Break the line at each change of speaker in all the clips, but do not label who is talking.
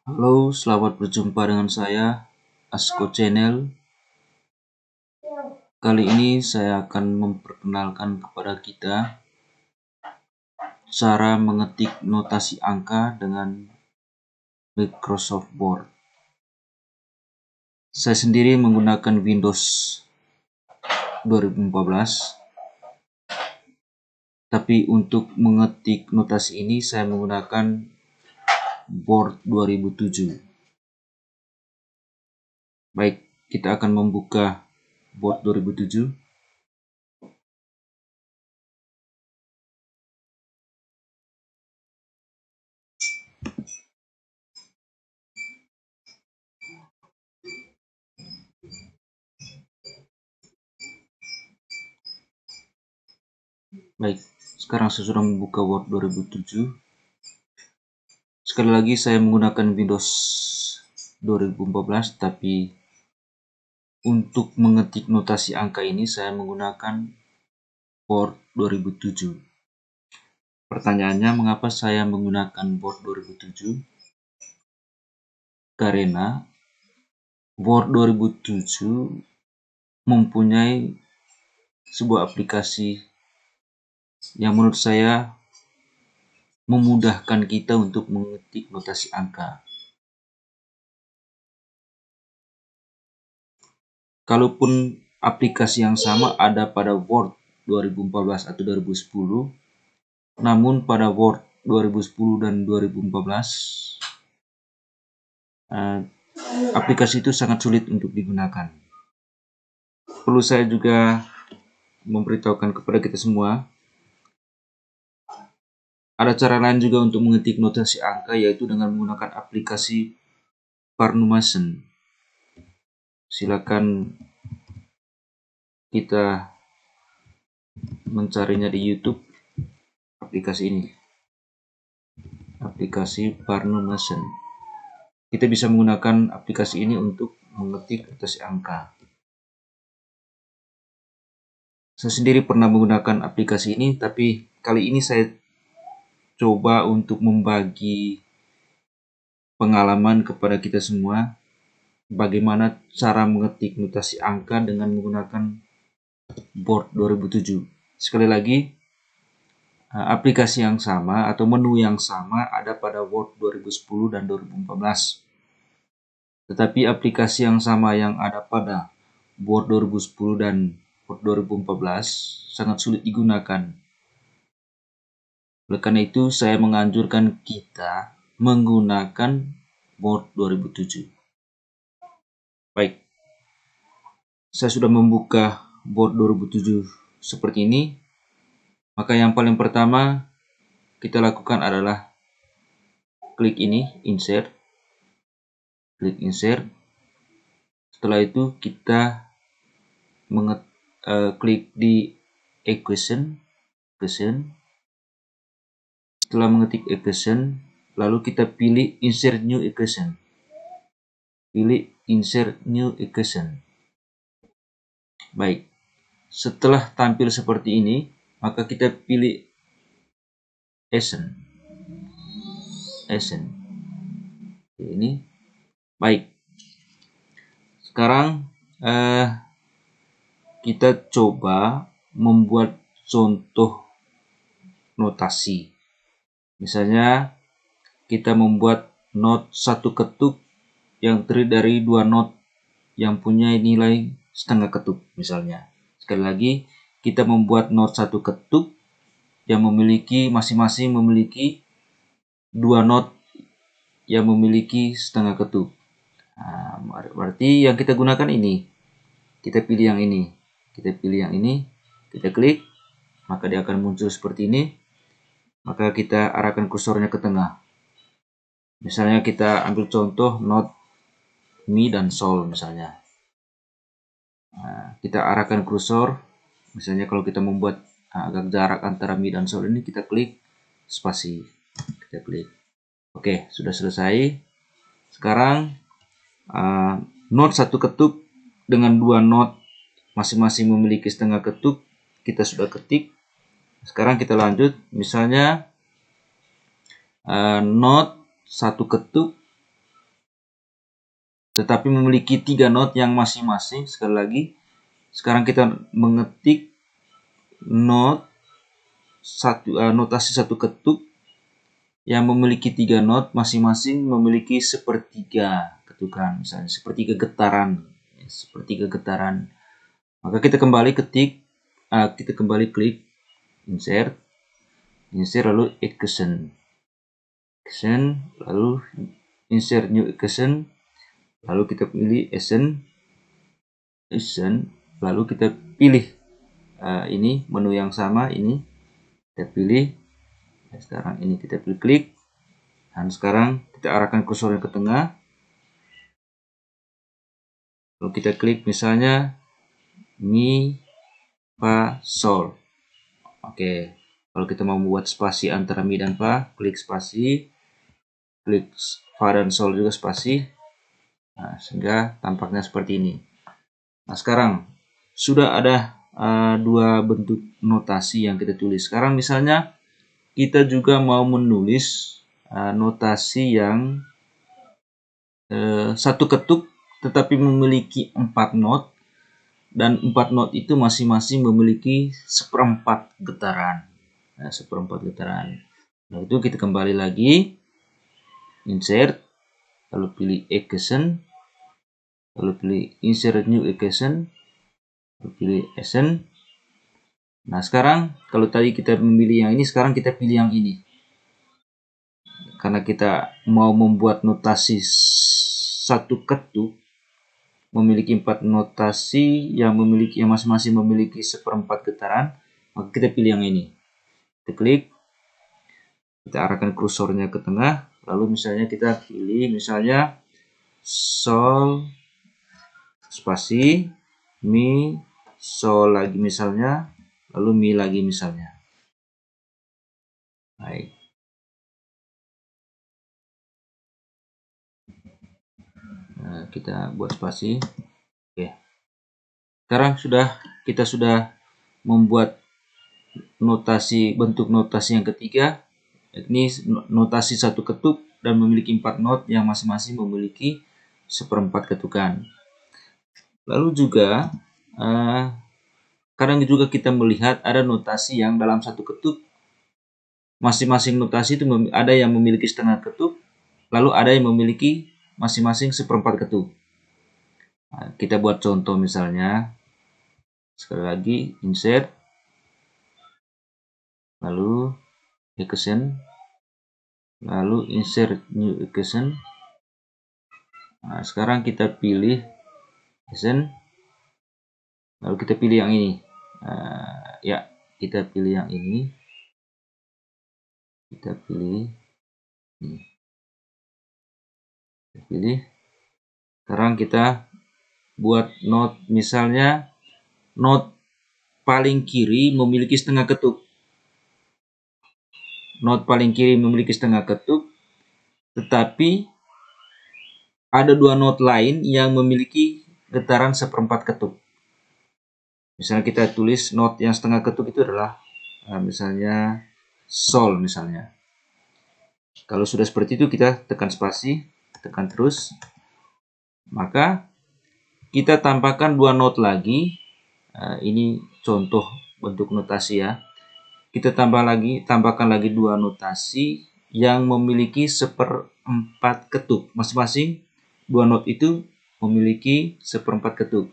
Halo, selamat berjumpa dengan saya, Asko Channel. Kali ini saya akan memperkenalkan kepada kita cara mengetik notasi angka dengan Microsoft Word. Saya sendiri menggunakan Windows 2014, tapi untuk mengetik notasi ini saya menggunakan Word 2007. Baik, kita akan membuka Word 2007. Baik, sekarang saya sudah membuka Word 2007. Sekali lagi saya menggunakan Windows 2014, tapi untuk mengetik notasi angka ini saya menggunakan Word 2007. Pertanyaannya, mengapa saya menggunakan Word 2007? Karena Word 2007 mempunyai sebuah aplikasi yang menurut saya memudahkan kita untuk mengetik notasi angka. Kalaupun aplikasi yang sama ada pada Word 2014 atau 2010, namun pada Word 2010 dan 2014, aplikasi itu sangat sulit untuk digunakan. Perlu saya juga memberitahukan kepada kita semua, ada cara lain juga untuk mengetik notasi angka, yaitu dengan menggunakan aplikasi Parnumason. Silakan kita mencarinya di YouTube, aplikasi ini, aplikasi Parnumason. Kita bisa menggunakan aplikasi ini untuk mengetik notasi angka. Saya sendiri pernah menggunakan aplikasi ini, tapi kali ini saya coba untuk membagi pengalaman kepada kita semua bagaimana cara mengetik notasi angka dengan menggunakan Word 2007. Sekali lagi, aplikasi yang sama atau menu yang sama ada pada Word 2010 dan 2014. Tetapi aplikasi yang sama yang ada pada Word 2010 dan Word 2014 sangat sulit digunakan. Oleh karena itu, saya menganjurkan kita menggunakan Word 2007. Baik, saya sudah membuka Word 2007 seperti ini. Maka yang paling pertama kita lakukan adalah klik ini, insert. Klik insert. Setelah itu kita klik di equation. Setelah mengetik equation, lalu kita pilih insert new equation. Pilih insert new equation. Baik, setelah tampil seperti ini, maka kita pilih Ascend. Ini baik. Sekarang kita coba membuat contoh notasi. Misalnya kita membuat not satu ketuk yang terdiri dari dua not yang punya nilai setengah ketuk misalnya. Sekali lagi, kita membuat not satu ketuk yang masing-masing memiliki dua not yang memiliki setengah ketuk. Nah, berarti yang kita gunakan ini. Kita pilih yang ini. Kita klik, maka dia akan muncul seperti ini. Maka kita arahkan kursornya ke tengah. Misalnya kita ambil contoh not mi dan sol misalnya. Nah, kita arahkan kursor. Misalnya kalau kita membuat agak jarak antara mi dan sol ini, kita klik spasi. Kita klik. Oke, sudah selesai. Sekarang not satu ketuk dengan dua not masing-masing memiliki setengah ketuk kita sudah ketik. Sekarang kita lanjut, misalnya not satu ketuk tetapi memiliki 3 not yang masing-masing. Sekali lagi, sekarang kita mengetik notasi satu ketuk yang memiliki 3 not, masing-masing memiliki sepertiga ketukan, misalnya sepertiga getaran, Maka kita kembali klik insert lalu equation, lalu insert new equation, lalu kita pilih Equation, lalu kita pilih ini menu yang sama, ini kita pilih. Sekarang ini kita pilih klik, dan sekarang kita arahkan kursornya ke tengah, lalu kita klik misalnya Mi, Fa, Sol. Oke, kalau kita mau membuat spasi antara Mi dan Fa, klik spasi, klik Fa dan Sol juga spasi. Nah, sehingga tampaknya seperti ini. Nah, sekarang sudah ada dua bentuk notasi yang kita tulis. Sekarang misalnya kita juga mau menulis notasi yang satu ketuk tetapi memiliki 4 not, dan 4 not itu masing-masing memiliki seperempat getaran. Nah, itu kita kembali lagi, insert, lalu pilih equation, lalu pilih insert new equation, lalu pilih Equation. Nah, sekarang kalau tadi kita memilih yang ini, sekarang kita pilih yang ini. Karena kita mau membuat notasi satu ketuk memiliki 4 notasi yang masing-masing memiliki seperempat getaran, maka kita pilih yang ini. Kita klik, kita arahkan kursornya ke tengah, lalu misalnya kita pilih misalnya Sol spasi Mi, Sol lagi misalnya, lalu Mi lagi misalnya. Baik. Nah, kita buat spasi. Oke. Sekarang kita sudah membuat bentuk notasi yang ketiga. Ini notasi satu ketuk dan memiliki 4 not yang masing-masing memiliki seperempat ketukan. Lalu juga kadang juga kita melihat ada notasi yang dalam satu ketuk, masing-masing notasi itu ada yang memiliki setengah ketuk, lalu ada yang memiliki masing-masing seperempat ketuk. Nah, kita buat contoh misalnya, sekali lagi insert, lalu equation, lalu insert new equation. Nah, sekarang kita pilih equation, lalu kita pilih yang ini. Kita pilih yang ini. Kita pilih ini. Kita pilih. Sekarang kita buat not, misalnya not paling kiri memiliki setengah ketuk. Not paling kiri memiliki setengah ketuk, tetapi ada 2 not lain yang memiliki getaran seperempat ketuk. Misalnya kita tulis not yang setengah ketuk itu adalah misalnya Sol misalnya. Kalau sudah seperti itu, kita tekan spasi, tekan terus, maka kita tambahkan 2 not lagi. Ini contoh bentuk notasi ya. Kita tambahkan lagi 2 notasi yang memiliki seperempat ketuk. Masing-masing 2 not itu memiliki seperempat ketuk.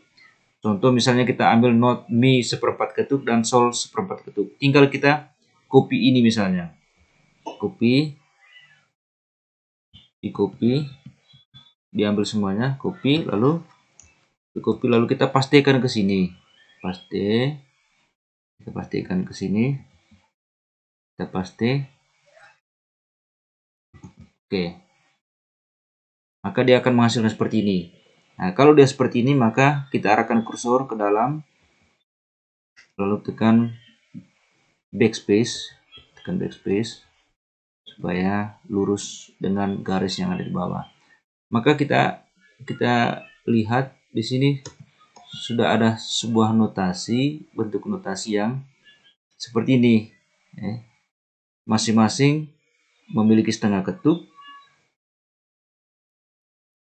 Contoh misalnya kita ambil not Mi seperempat ketuk dan Sol seperempat ketuk. Tinggal kita copy ini misalnya. Copy, diambil semuanya, copy, lalu kita pastikan ke sini. Kita pastikan ke sini. Kita paste. Oke. Maka dia akan menghasilkan seperti ini. Nah, kalau dia seperti ini, maka kita arahkan kursor ke dalam, lalu tekan backspace, supaya lurus dengan garis yang ada di bawah. Maka kita lihat di sini sudah ada sebuah bentuk notasi yang seperti ini. Masing-masing memiliki setengah ketuk,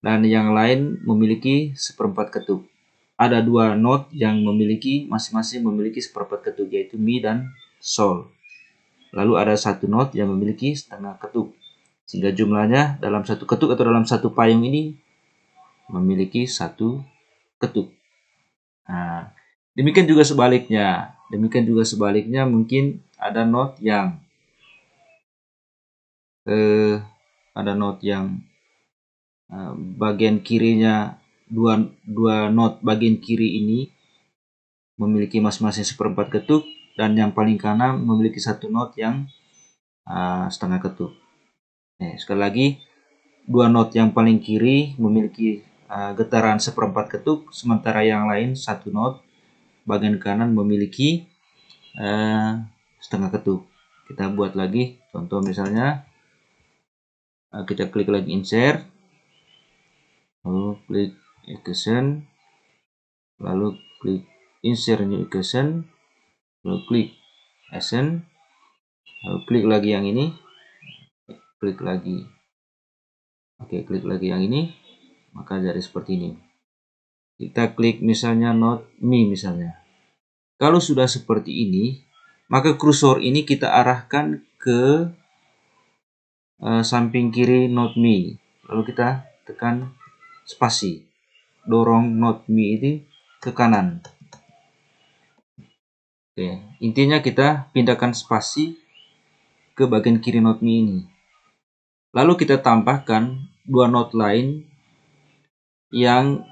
dan yang lain memiliki seperempat ketuk. Ada dua not yang masing-masing memiliki seperempat ketuk, yaitu mi dan sol. Lalu ada satu not yang memiliki setengah ketuk, sehingga jumlahnya dalam satu ketuk atau dalam satu payung ini memiliki satu ketuk. Nah, demikian juga sebaliknya. Mungkin ada not yang bagian kirinya dua not bagian kiri ini memiliki masing-masing seperempat ketuk, dan yang paling kanan memiliki satu not yang setengah ketuk. Sekali lagi, dua not yang paling kiri memiliki getaran seperempat ketuk, sementara yang lain satu not bagian kanan memiliki setengah ketuk. Kita buat lagi contoh, misalnya kita klik lagi insert, lalu klik equation, lalu klik insert new equation, lalu klik ascend, lalu klik lagi yang ini, klik lagi yang ini, maka jadi seperti ini. Kita klik misalnya not mi misalnya. Kalau sudah seperti ini, maka kursor ini kita arahkan ke samping kiri not mi, lalu kita tekan spasi, dorong not mi ini ke kanan. Oke, intinya kita pindahkan spasi ke bagian kiri not mi ini. Lalu kita tambahkan dua not lain yang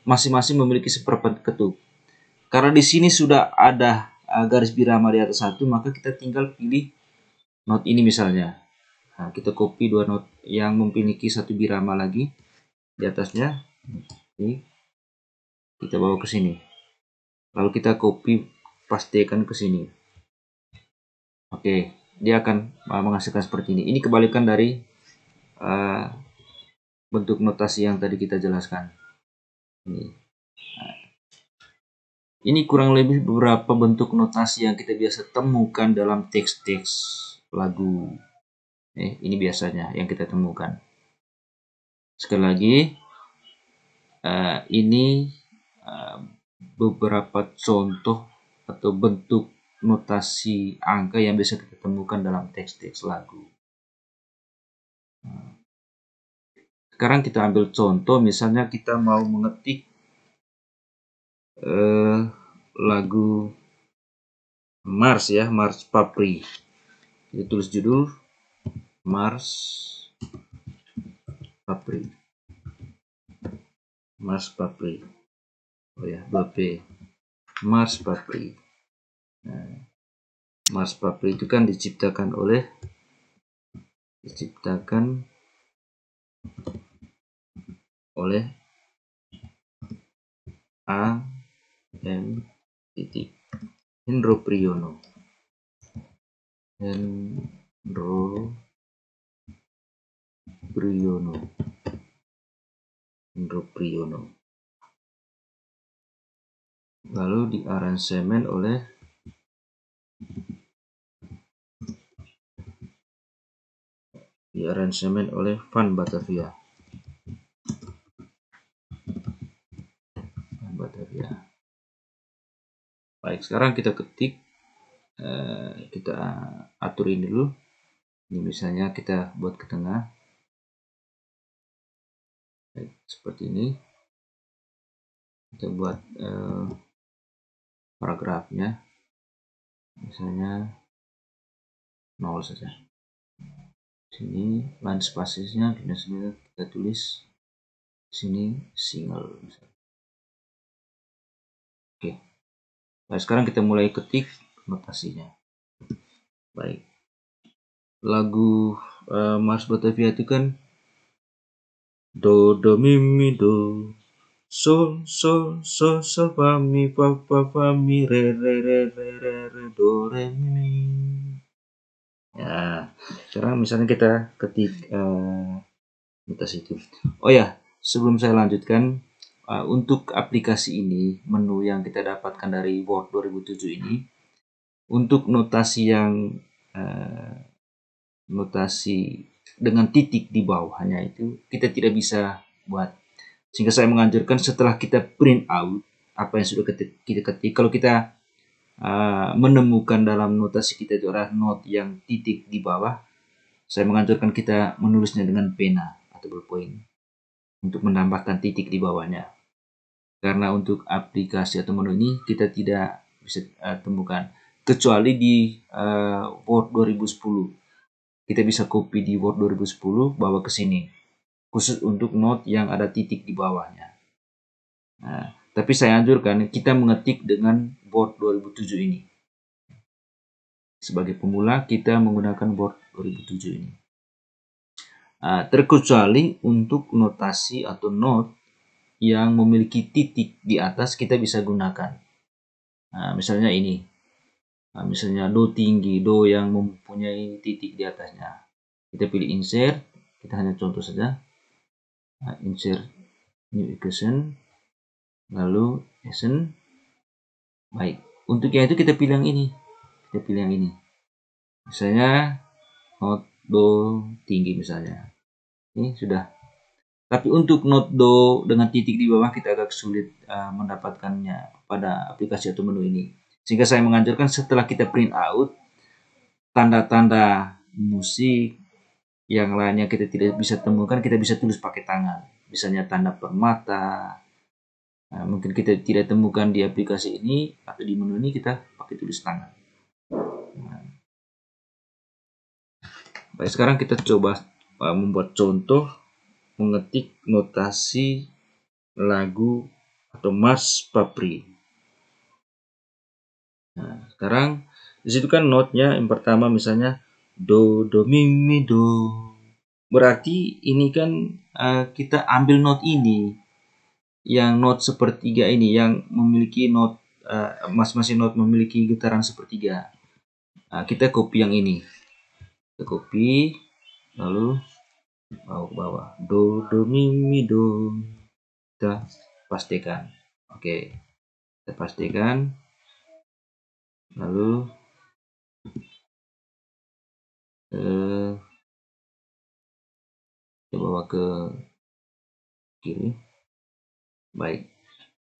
masing-masing memiliki seperempat ketuk. Karena di sini sudah ada garis birama di atas satu, maka kita tinggal pilih not ini misalnya. Nah, kita copy dua not yang memiliki satu birama lagi di atasnya. Ini kita bawa ke sini. Lalu kita copy pastekan ke sini. Oke, dia akan menghasilkan seperti ini. Ini kebalikan dari bentuk notasi yang tadi kita jelaskan. Ini kurang lebih beberapa bentuk notasi yang kita biasa temukan dalam teks-teks lagu. Ini biasanya yang kita temukan. Sekali lagi, ini beberapa contoh atau bentuk notasi angka yang bisa kita temukan dalam teks-teks lagu. Sekarang kita ambil contoh, misalnya kita mau mengetik lagu Mars ya, Mars Papri. Kita tulis judul Mars Papri. Oh ya, 2P. Mars Papri. Nah, Mars Papri itu kan diciptakan oleh A M titik Hendro Priyono. Lalu diaransemen oleh Van Batavia. Baik, sekarang kita ketik, kita atur ini dulu. Ini misalnya kita buat ke tengah. Baik, seperti ini. Kita buat paragrafnya, misalnya 0 saja. Sini line spasiesnya kita tulis sini single misalnya. Oke. Nah, sekarang kita mulai ketik notasinya. Baik. Lagu Mars Batavia itu kan do do mi mi do, sol sol sol sol fa mi re re re re re re do re mi. Ya, sekarang misalnya kita ketik notasi itu. Oh ya, sebelum saya lanjutkan, untuk aplikasi ini, menu yang kita dapatkan dari Word 2007 ini, untuk notasi yang notasi dengan titik di bawahnya itu, kita tidak bisa buat. Sehingga saya menganjurkan setelah kita print out apa yang sudah kita ketik, kalau kita menemukan dalam notasi kita itu adalah not yang titik di bawah, saya menganjurkan kita menulisnya dengan pena atau ballpoint untuk menambahkan titik di bawahnya. Karena untuk aplikasi atau menu ini kita tidak bisa temukan, kecuali di Word 2010. Kita bisa copy di Word 2010, bawa ke sini, khusus untuk note yang ada titik di bawahnya. Nah, tapi saya anjurkan kita mengetik dengan Word 2007 ini. Sebagai pemula kita menggunakan Word 2007 ini. Terkecuali untuk notasi atau note yang memiliki titik di atas, kita bisa gunakan. Misalnya ini, misalnya do tinggi, do yang mempunyai titik di atasnya. Kita pilih insert, kita hanya contoh saja. Insert new equation, lalu equation. Baik, untuk yang itu kita pilih yang ini. Kita pilih yang ini. Misalnya note do tinggi misalnya. Ini sudah. Tapi untuk note do dengan titik di bawah kita agak sulit mendapatkannya pada aplikasi atau menu ini. Sehingga saya menganjurkan setelah kita print out, tanda-tanda musik yang lainnya kita tidak bisa temukan, kita bisa tulis pakai tangan. Misalnya tanda permata. Mungkin kita tidak temukan di aplikasi ini atau di menu ini, kita pakai tulis tangan. Baik, sekarang kita coba membuat contoh mengetik notasi lagu atau Mars Papri. Nah, sekarang di situ kan notnya yang pertama misalnya do do mi mi do. Berarti ini kan kita ambil not ini, yang not sepertiga ini, yang memiliki not masing-masing not memiliki getaran sepertiga. Kita copy yang ini. Kita copy lalu bawa ke bawah. Do do mi mi do. Kita pastikan. Oke. Kita pastikan. Lalu kita bawa ke kiri. Baik.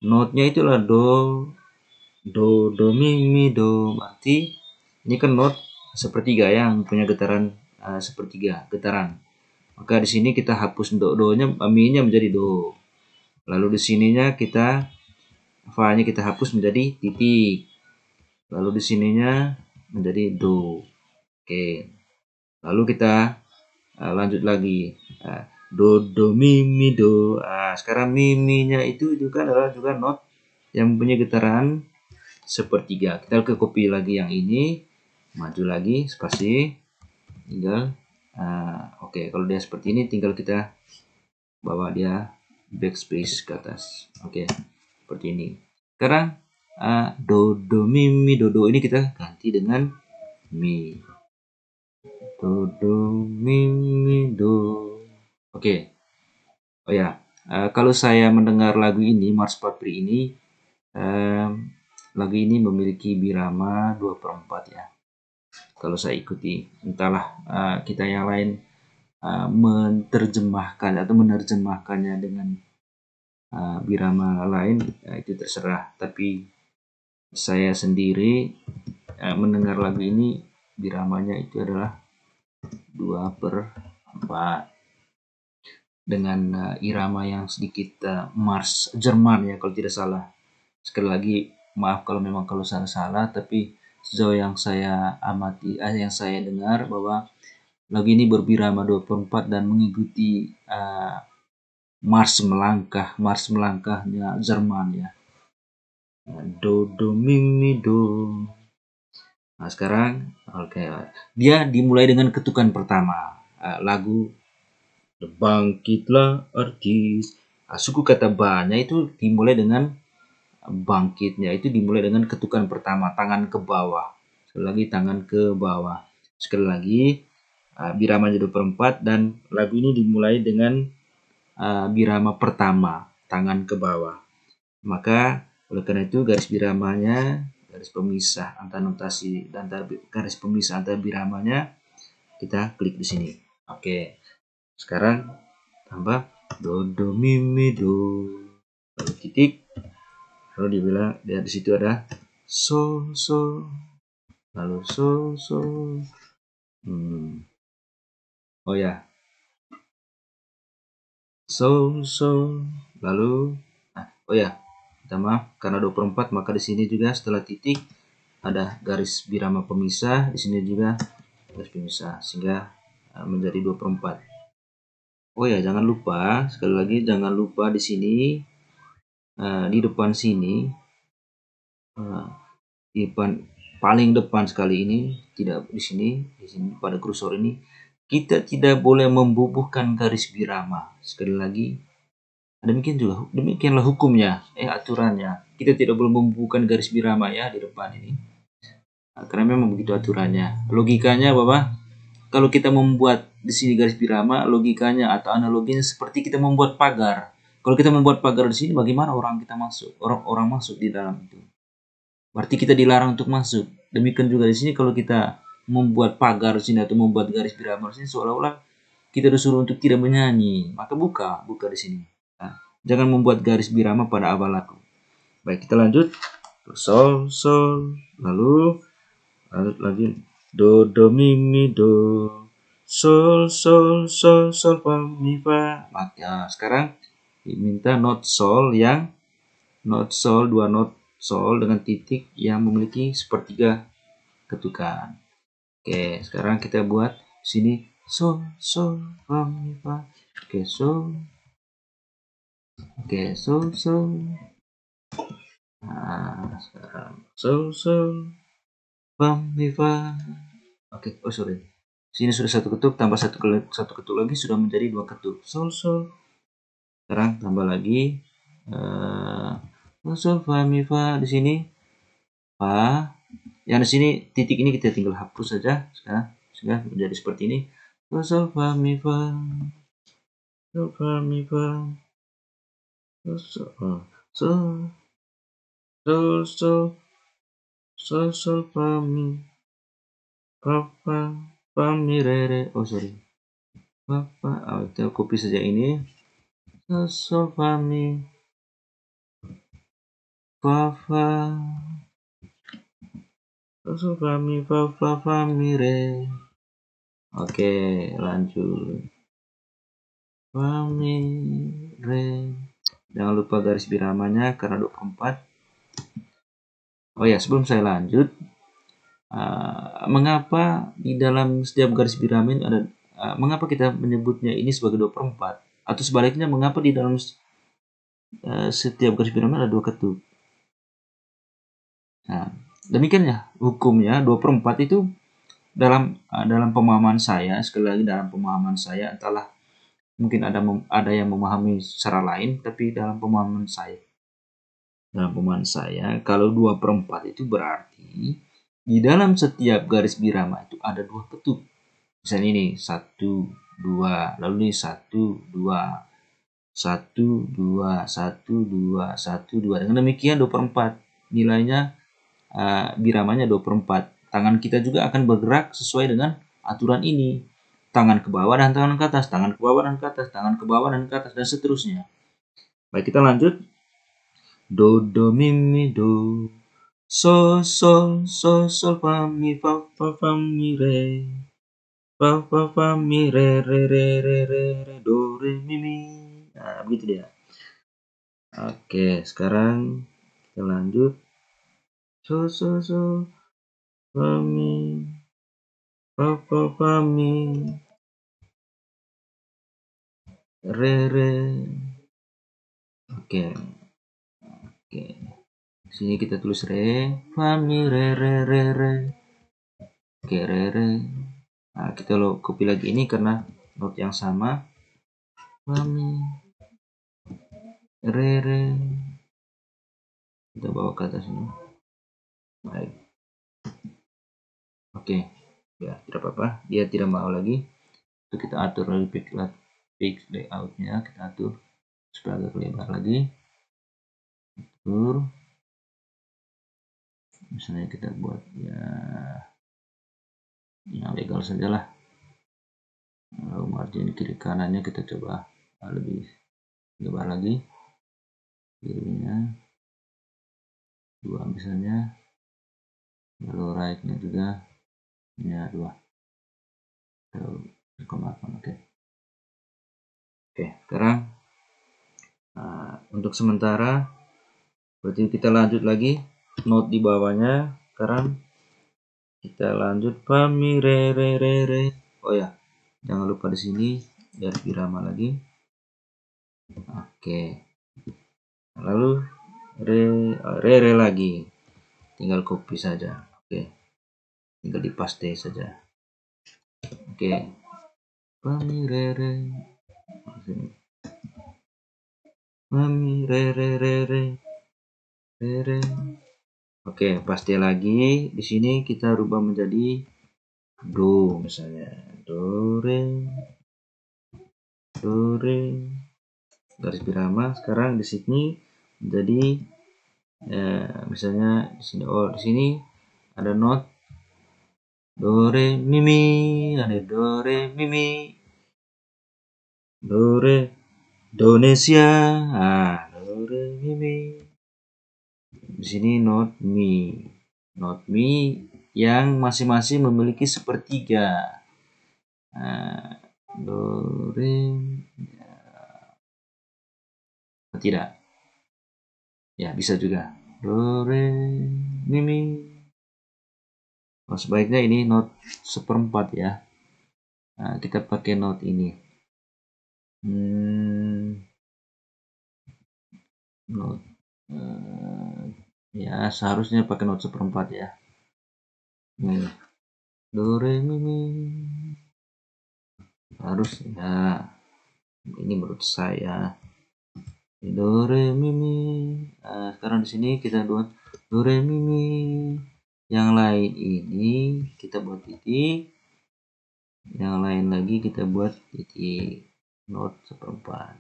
Notnya itulah do do mi mi do. Berarti ini kan not sepertiga yang punya getaran sepertiga getaran. Maka di sini kita hapus do-nya, mi-nya menjadi do. Lalu di sininya kita fa-nya kita hapus menjadi titik. Lalu di sininya menjadi do. Oke. Lalu kita lanjut lagi. Do do mi mi do. Sekarang mi-nya itu juga adalah juga not yang punya getaran sepertiga. Kita ke copy lagi yang ini, maju lagi spasi, tinggal oke, kalau dia seperti ini tinggal kita bawa dia backspace ke atas. Oke, seperti ini. Sekarang do do mi mi do do ini kita ganti dengan mi. Do do mi mi do. Oke. Oh ya, kalau saya mendengar lagu ini, Mars Papri ini, lagu ini memiliki birama 2/4 ya. Kalau saya ikuti, entahlah kita yang lain menerjemahkan atau menerjemahkannya dengan birama lain, itu terserah. Tapi saya sendiri mendengar lagu ini biramanya itu adalah 2/4 dengan irama yang sedikit Mars Jerman ya kalau tidak salah. Sekali lagi maaf kalau memang kalau salah, tapi sejauh yang saya amati, yang saya dengar bahwa lagu ini berbirama 2/4 dan mengikuti Mars melangkahnya Jerman ya. Do do mi mi do. Nah sekarang oke. Dia dimulai dengan ketukan pertama. Lagu Bangkitlah Artis. Suku kata ba-nya itu dimulai dengan bangkitnya, itu dimulai dengan ketukan pertama, tangan ke bawah. Sekali lagi tangan ke bawah. Sekali lagi birama 2/4 dan lagu ini dimulai dengan birama pertama, tangan ke bawah. Maka oleh karena itu garis biramanya, garis pemisah antara notasi dan garis pemisah antara biramanya kita klik di sini. Oke. Sekarang tambah do do mi mi do, lalu titik, lalu dibilang lihat di situ ada sol sol, lalu sol sol. Oh ya, sol sol, lalu oh ya, minta maaf karena 24, maka di sini juga setelah titik ada garis birama pemisah, di sini juga garis pemisah sehingga menjadi 24. Oh ya, jangan lupa sekali lagi, jangan lupa di sini di depan sini, di depan paling depan sekali ini, tidak di sini pada kursor ini kita tidak boleh membubuhkan garis birama. Sekali lagi, demikianlah hukumnya, aturannya. Kita tidak boleh membubuhkan garis birama ya di depan ini. Karena memang begitu aturannya. Logikanya Bapak, kalau kita membuat di sini garis birama, logikanya atau analoginya seperti kita membuat pagar. Kalau kita membuat pagar di sini, bagaimana orang masuk di dalam itu? Berarti kita dilarang untuk masuk. Demikian juga di sini kalau kita membuat pagar di sini atau membuat garis birama di sini, seolah-olah kita disuruh untuk tidak menyanyi. Maka buka di sini. Nah, jangan membuat garis birama pada awal lagu. Baik, kita lanjut. Sol sol, lalu lagi do do mi mi do, sol sol sol sol fa mi fa. Maka sekarang diminta not sol, dua not sol dengan titik yang memiliki sepertiga ketukan. Oke, sekarang kita buat sini sol sol fa mi fa. Oke, sol. Oke, sol sol. Nah, sekarang sol sol fa mi fa. Oke, oh sorry. Sini sudah satu ketuk, tambah satu ketuk lagi sudah menjadi 2 ketuk. Sol sol. Sekarang tambah lagi sol fa mi fa di sini. Fa. Yang di sini titik ini kita tinggal hapus saja sekarang sudah menjadi seperti ini. Sol fa mi fa. Sol fa mi fa. Sol sol sol sol sol fa mi fa fa fa mi re re. Oh sorry. Fa fa. Oh, kita copy saja ini. Sol sol fa mi fa fa. Sol sol fa mi fa fa fa mi re. Oke, lanjut. Fa mi re. Jangan lupa garis biramanya karena 24. Oh ya, sebelum saya lanjut, mengapa di dalam setiap garis birama ini ada mengapa kita menyebutnya ini sebagai 24? Atau sebaliknya, mengapa di dalam setiap garis birama ada 2 ketuk? Nah, demikian ya hukumnya 24 itu dalam pemahaman saya, sekali lagi dalam pemahaman saya, entahlah mungkin ada yang memahami secara lain, tapi dalam pemahaman saya kalau 2/4 itu berarti di dalam setiap garis birama itu ada 2 ketuk. Misalnya ini 1 2, lalu ini 1 2 1 2 1 2 1 2. Dengan demikian 2/4 nilainya, biramanya 2/4. Tangan kita juga akan bergerak sesuai dengan aturan ini. Tangan ke bawah dan tangan ke atas, tangan ke bawah dan ke atas, tangan ke bawah dan ke atas, dan seterusnya. Baik, kita lanjut. Do do mi mi do, sol sol sol sol fa mi fa fa fa mi re, fa fa fa mi re re re re re re do re mi mi. Nah, begitu dia. Oke, sekarang kita lanjut. Sol sol sol fa mi fa fa fa mi re re. Oke. Sini kita tulis re, fa mi re re re re. Oke, re re. Nah, kita copy lagi ini karena not yang sama. Fa mi re re. Kita bawa ke atas ini. Baik. Oke. Ya, tidak apa-apa. Dia tidak mau lagi. Itu kita atur lagi page layoutnya, kita atur supaya agak lebar lagi. Atur. Misalnya kita buat ya yang legal sajalah. Lalu margin kiri kanannya kita coba lebih Coba lagi kirinya 2 misalnya, lalu right-nya juga ya 2. Oke. Oke, sekarang untuk sementara berarti kita lanjut lagi note di bawahnya. Sekarang kita lanjut fa mi re re re re. Oh ya, jangan lupa di sini garis irama lagi. Oke. Lalu re lagi. Tinggal copy saja. Oke. Tinggal dipaste saja. Oke. Fa mi re re. Fa mi re re re re. Re re. Oke, paste lagi. Di sini kita rubah menjadi do misalnya. Do re garis birama. Sekarang di sini jadi misalnya di sini di sini ada not do re mi mi, ada do re mi mi, do re Indonesia, do re mi mi. Di sini not mi yang masing-masing memiliki sepertiga. Do re tidak, ya bisa juga do re mi mi. Sebaiknya ini not 1/4 ya. Kita pakai not ini. Not ya seharusnya pakai not 1/4 ya. Do re mi mi. Harus ya. Ini menurut saya. Do re mi mi. Sekarang di sini kita buat do re mi mi. Yang lain ini kita buat titik. Yang lain lagi kita buat titik. Not 1/4.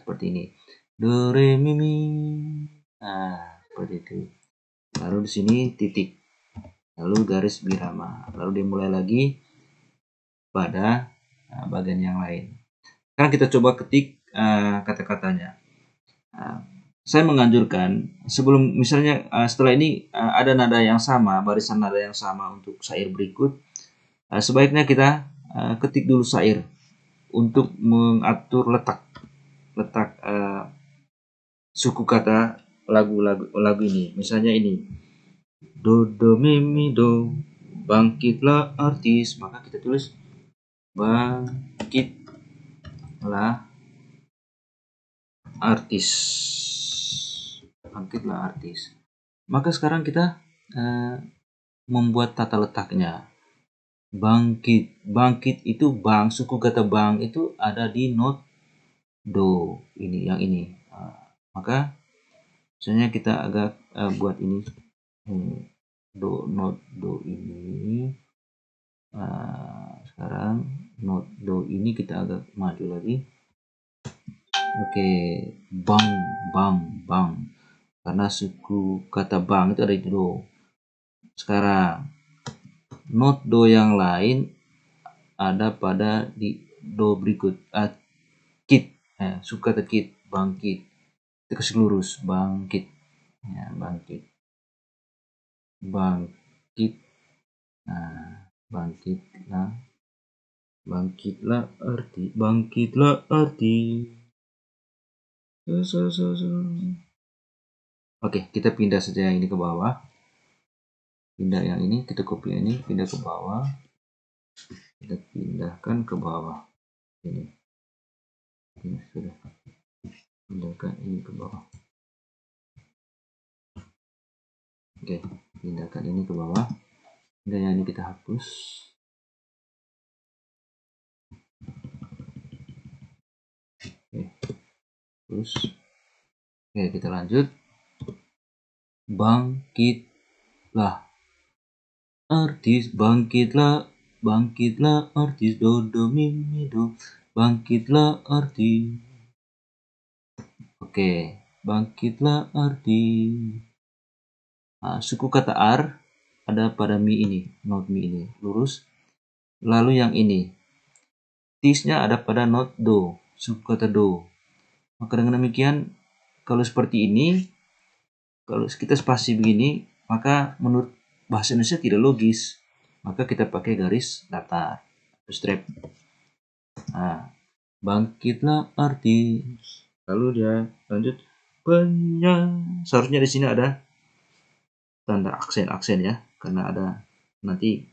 Seperti ini. Do re mi mi. Seperti itu. Lalu di sini titik. Lalu garis birama. Lalu dimulai lagi pada bagian yang lain. Sekarang kita coba ketik kata-katanya. Saya menganjurkan sebelum misalnya setelah ini ada nada yang sama, barisan nada yang sama untuk syair berikut, sebaiknya kita ketik dulu syair untuk mengatur letak suku kata lagu ini. Misalnya ini do do mi mi do, bangkitlah artis, maka kita tulis bangkitlah artis. Maka sekarang kita membuat tata letaknya. Bangkit itu bang, suku kata bang itu ada di not do ini, yang ini. Maka misalnya kita agak buat ini not do ini. Sekarang not do ini kita agak maju lagi. Oke, bang. Karena suku kata bang itu ada di do. Sekarang not do yang lain ada pada di do berikut. Kit, suku kata kit, bangkit. Kita kasih lurus, bangkit. Ya, bangkit. Bangkitlah arti. Oke, kita pindah saja yang ini ke bawah. Pindah yang ini, kita copy ini, pindah ke bawah. Kita pindahkan ke bawah. Ini sudah. Pindahkan ini ke bawah. Oke, pindahkan ini ke bawah. Dan yang ini kita hapus. Terus kita lanjut. Bangkitlah artis, bangkitlah artis, do do mi mi do, bangkitlah artis. Oke, bangkitlah artis. Suku kata ar ada pada mi ini, not mi ini, lurus. Lalu yang ini, tisnya ada pada not do, suku kata do. Maka dengan demikian, kalau seperti ini, kalau kita spasi begini, maka menurut bahasa Indonesia tidak logis. Maka kita pakai garis datar, strap. Nah, bangkitlah artis. Lalu dia lanjut seharusnya di sini ada tanda aksen ya, karena ada nanti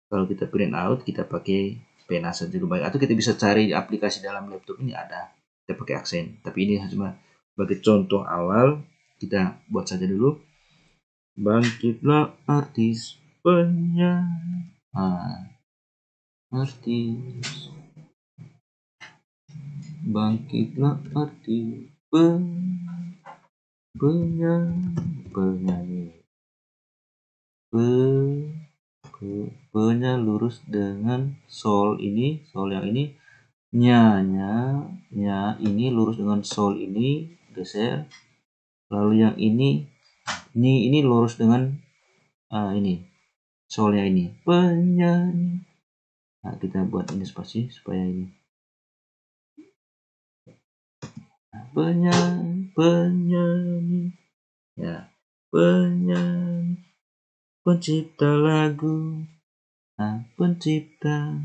kalau kita print out kita pakai pena saja dulu baik, atau kita bisa cari di aplikasi dalam laptop ini ada, kita pakai aksen. Tapi ini cuma sebagai contoh awal, kita buat saja dulu. Bangkitlah artis penyanyi, artis, bangkitlah artis penyanyi, nya lurus dengan sol ini, sol yang ini, nya ini lurus dengan sol ini, geser. Lalu yang ini lurus dengan ini, solnya ini, penyanyi. Nah, kita buat ini spasi supaya ini penyanyi ya, penyanyi, pencipta lagu, pencipta,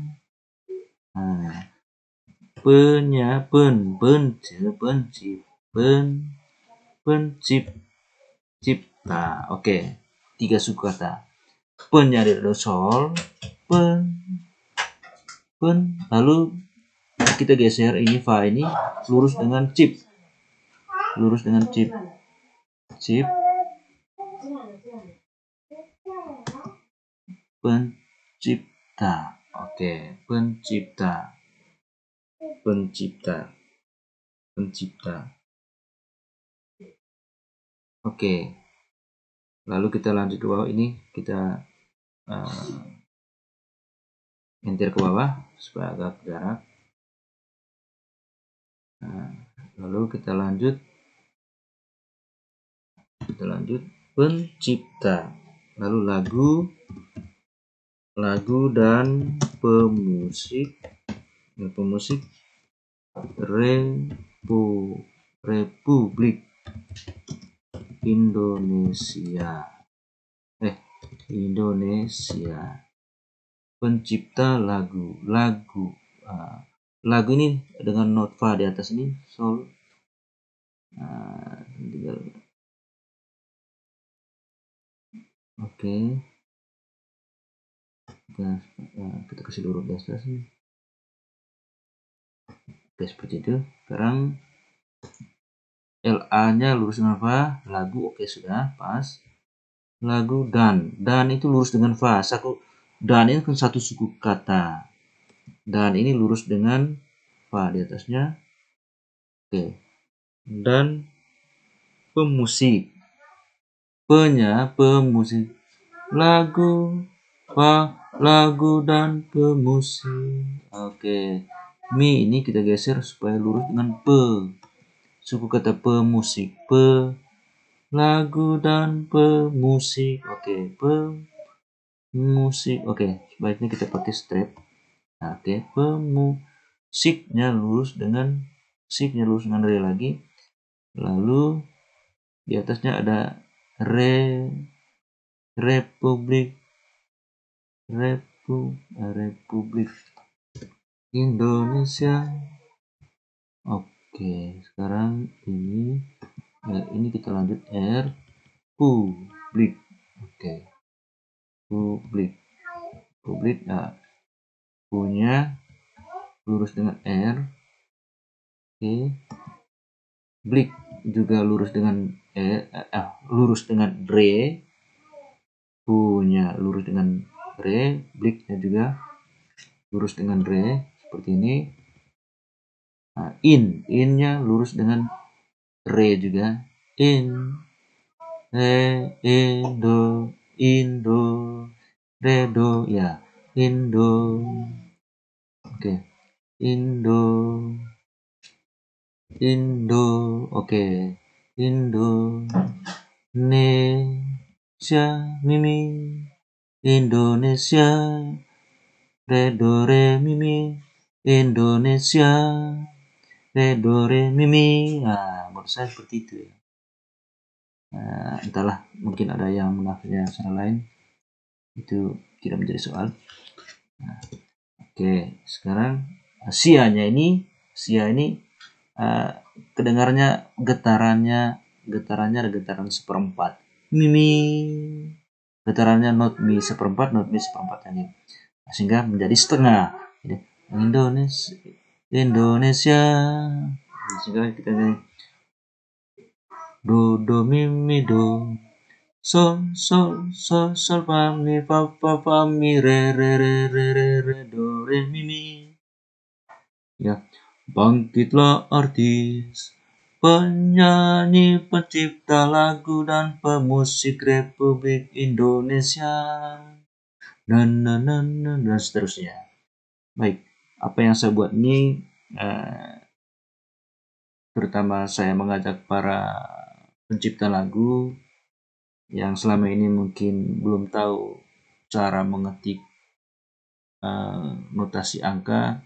pencipta. Oke, 3 suku kata. Pen-nya dari sol, lalu kita geser ini fa ini lurus dengan cip, pencipta. Oke, pencipta. Oke, lalu kita lanjut ke bawah. Ini kita enter ke bawah supaya agak jarak. Lalu kita lanjut pencipta, lalu lagu dan pemusik Republik Indonesia. Pencipta lagu. Lagu ini dengan not fa di atas ini, sol. Oke. Kita kasih lurus di atas ini. Oke, seperti itu. Sekarang LA-nya lurus dengan fa, lagu. Oke, sudah pas. Lagu dan itu lurus dengan fa. Dan ini kan satu suku kata. Dan ini lurus dengan fa di atasnya. Oke. Dan pemusik. Pemusik. Lagu, fa, lagu dan pemusik. Oke. Mi ini kita geser supaya lurus dengan pe. Suku kata pemusik, lagu dan pemusik. Oke, pemusik. Oke, sebaiknya kita pakai strap. Oke, pemusiknya lurus dengan re lagi. Lalu di atasnya ada Republik Indonesia. Oke, sekarang ini kita lanjut Republik. Oke, publik. Nah, punya lurus dengan R. Oke, blik juga lurus dengan lurus dengan re. Punya lurus dengan re, bliknya juga lurus dengan re, seperti ini. Nah, in-nya lurus dengan re juga. Indo, re, do, ya, Indo. Oke, Indo, oke, Indonesia, mimi, Indonesia, re, do, re, mimi, Indonesia, re, do, re, mi, mi. Nah, menurut saya seperti itu ya. Entahlah, mungkin ada yang menafsirnya secara lain. Itu tidak menjadi soal. Oke, sekarang sia ini kedengarannya getarannya ada getaran seperempat. Mi, getarannya not mi seperempat, ini, sehingga menjadi setengah. Jadi, Indonesia, sehingga kita nyanyi do, do, mi, do, sol, sol, sol, sol, fa, mi, fa, mi, re, re, re, re, re, re, do, re, mi. Ya, bangkitlah artis, penyanyi, pencipta lagu dan pemusik Republik Indonesia, dan seterusnya. Baik, apa yang saya buat ini terutama saya mengajak para pencipta lagu yang selama ini mungkin belum tahu cara mengetik notasi angka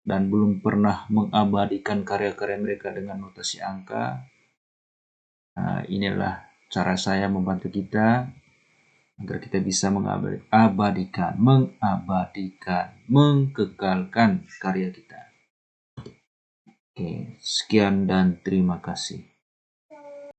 dan belum pernah mengabadikan karya-karya mereka dengan notasi angka. Inilah cara saya membantu kita agar kita bisa mengabadikan, mengkekalkan karya kita. Oke, sekian dan terima kasih.